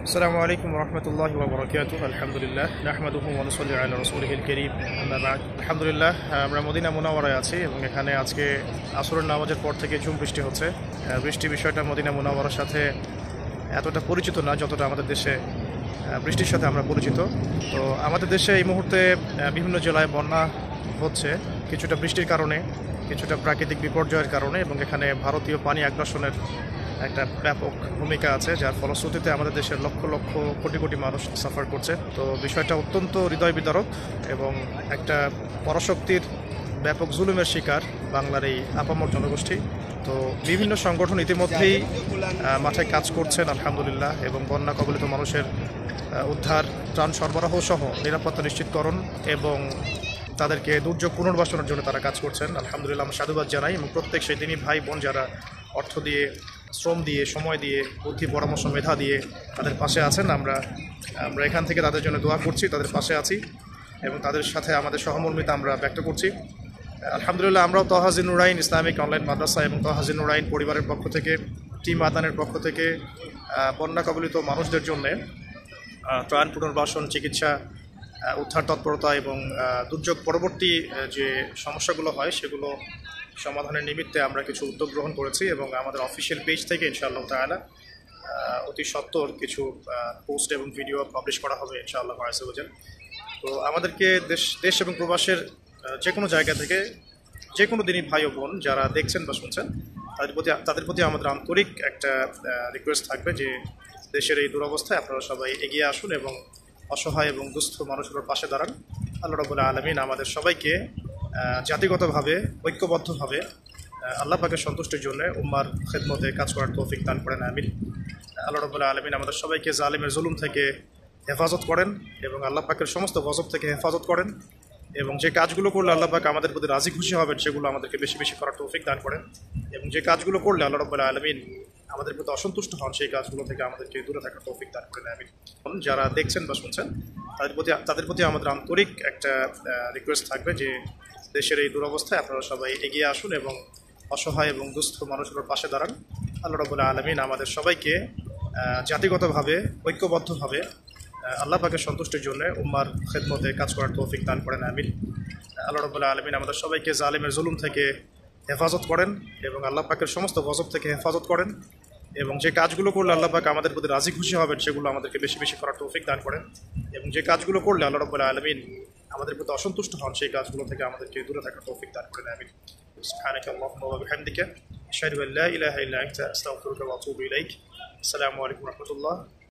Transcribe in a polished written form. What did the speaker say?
আসসালামু আলাইকুম রহমতুল্লাহি ওয়া বারাকাতুহু। আলহামদুলিল্লাহ নাহমাদুহু ওয়া নুসাল্লি আলা রাসূলিহিল কারীম, আম্মা বা'দ। আলহামদুলিল্লাহ, আমরা মদিনা মুনাওয়ারায় আছি এবং এখানে আজকে আসরের নামাজের পর থেকে ঝুম বৃষ্টি হচ্ছে। বৃষ্টি বিষয়টা মদিনা মুনাওয়ারার সাথে এতটা পরিচিত না যতটা আমাদের দেশে বৃষ্টির সাথে আমরা পরিচিত। তো আমাদের দেশে এই মুহূর্তে বিভিন্ন জেলায় বন্যা হচ্ছে, কিছুটা বৃষ্টির কারণে, কিছুটা প্রাকৃতিক বিপর্যয়ের কারণে, এবং এখানে ভারতীয় পানি আগ্রাসনের একটা ব্যাপক ভূমিকা আছে, যার ফলশ্রুতিতে আমাদের দেশের লক্ষ লক্ষ কোটি কোটি মানুষ সাফার করছে। তো বিষয়টা অত্যন্ত হৃদয় বিদারক এবং একটা পরাশক্তির ব্যাপক জুলুমের শিকার বাংলার এই আপামর জনগোষ্ঠী। তো বিভিন্ন সংগঠন ইতিমধ্যেই মাঠে কাজ করছেন আলহামদুলিল্লাহ, এবং বন্যা কবলিত মানুষের উদ্ধার, ত্রাণ সরবরাহ সহ নিরাপত্তা নিশ্চিতকরণ এবং তাদেরকে দুর্যোগ পুনর্বাসনের জন্য তারা কাজ করছেন। আলহামদুলিল্লাহ, আমরা সাধুবাদ জানাই এবং প্রত্যেক সেই দিনই ভাই বোন যারা অর্থ দিয়ে, শ্রম দিয়ে, সময় দিয়ে, বুদ্ধি, পরামর্শ, মেধা দিয়ে তাদের পাশে আছেন, আমরা এখান থেকে তাদের জন্য দোয়া করছি, তাদের পাশে আছি এবং তাদের সাথে আমাদের সহমর্মিতা আমরা ব্যক্ত করছি। আলহামদুলিল্লাহ, আমরাও তহাজিন নুরাইন ইসলামিক অনলাইন মাদ্রাসা এবং তহাজিন নুরাইন পরিবারের পক্ষ থেকে, টিম আদানের পক্ষ থেকে বন্যা কবলিত মানুষদের জন্যে ত্রাণ পুনর্বাসন, চিকিৎসা, উদ্ধার তৎপরতা এবং দুর্যোগ পরবর্তী যে সমস্যাগুলো হয় সেগুলো সমাধানের নিমিত্তে আমরা কিছু উদ্যোগ গ্রহণ করেছি এবং আমাদের অফিসিয়াল পেজ থেকে ইনশাআল্লাহ তাআলা অতি সত্বর কিছু পোস্ট এবং ভিডিও পাবলিশ করা হবে ইনশাআল্লাহ আযza ওয়া জাল। তো আমাদেরকে দেশ এবং প্রবাসের যে কোনো জায়গা থেকে যে কোনো দিনই ভাই ও বোন যারা দেখছেন বা শুনছেন, তাদের প্রতি আমাদের আন্তরিক একটা রিকোয়েস্ট থাকবে যে দেশের এই দুরবস্থায় আপনারা সবাই এগিয়ে আসুন এবং অসহায় এবং দুস্থ মানুষগুলোর পাশে দাঁড়ান। আল্লাহ রাব্বুল আলামিন আমাদের সবাইকে জাতিগতভাবে, ঐক্যবদ্ধভাবে আল্লাহ পাকের সন্তুষ্টির জন্য উম্মার খেদমতে কাজ করার তৌফিক দান করেন, আমিন। আল্লাহ রাব্বুল আলামিন আমাদের সবাইকে জালিমের জুলুম থেকে হেফাজত করেন এবং আল্লাহ পাকের সমস্ত গজব থেকে হেফাজত করেন, এবং যে কাজগুলো করলে আল্লাহ পাক আমাদের প্রতি রাজি খুশি হবেন সেগুলো আমাদেরকে বেশি বেশি করার তৌফিক দান করেন, এবং যে কাজগুলো করলে আল্লাহ রাব্বুল আলামিন আমাদের প্রতি অসন্তুষ্ট হন সেই কাজগুলো থেকে আমাদেরকে দূরে থাকার তৌফিক দান করেন, আমিন। যারা দেখছেন বা শুনছেন তাদের প্রতি আমাদের আন্তরিক একটা রিকোয়েস্ট থাকবে যে দেশের এই দুরবস্থায় আপনারা সবাই এগিয়ে আসুন এবং অসহায় এবং দুস্থ মানুষগুলোর পাশে দাঁড়ান। আল্লাহ রাব্বুল আলামিন আমাদের সবাইকে জাতিগতভাবে, ঐক্যবদ্ধভাবে আল্লাহ পাকের সন্তুষ্টির জন্য উম্মার খেদমতে কাজ করার তৌফিক দান করেন, আমিন। আল্লাহ রাব্বুল আলামিন আমাদের সবাইকে জালিমের জুলুম থেকে হেফাজত করেন এবং আল্লাহ পাকের সমস্ত গজব থেকে হেফাজত করেন, এবং যে কাজগুলো করলে আল্লাহ পাক আমাদের প্রতি রাজি খুশি হবেন সেগুলো আমাদেরকে বেশি বেশি করার তৌফিক দান করেন, এবং যে কাজগুলো করলে আল্লাহ রাব্বুল আলামিন আমাদের প্রতি অসন্তুষ্ট হন সেই কাজগুলো থেকে আমাদেরকে দূরে থাকার তৌফিক দান করেন, আমিন। সুবহানাকা আল্লাহুম্মা ওয়া বিহামদিকা আশহাদু আল্লা ইলাহা ইল্লা আনতা আস্তাগফিরুকা ওয়া আতুবু ইলাইক। আসসালামু আলাইকুম ওয়া রাহমাতুল্লাহ।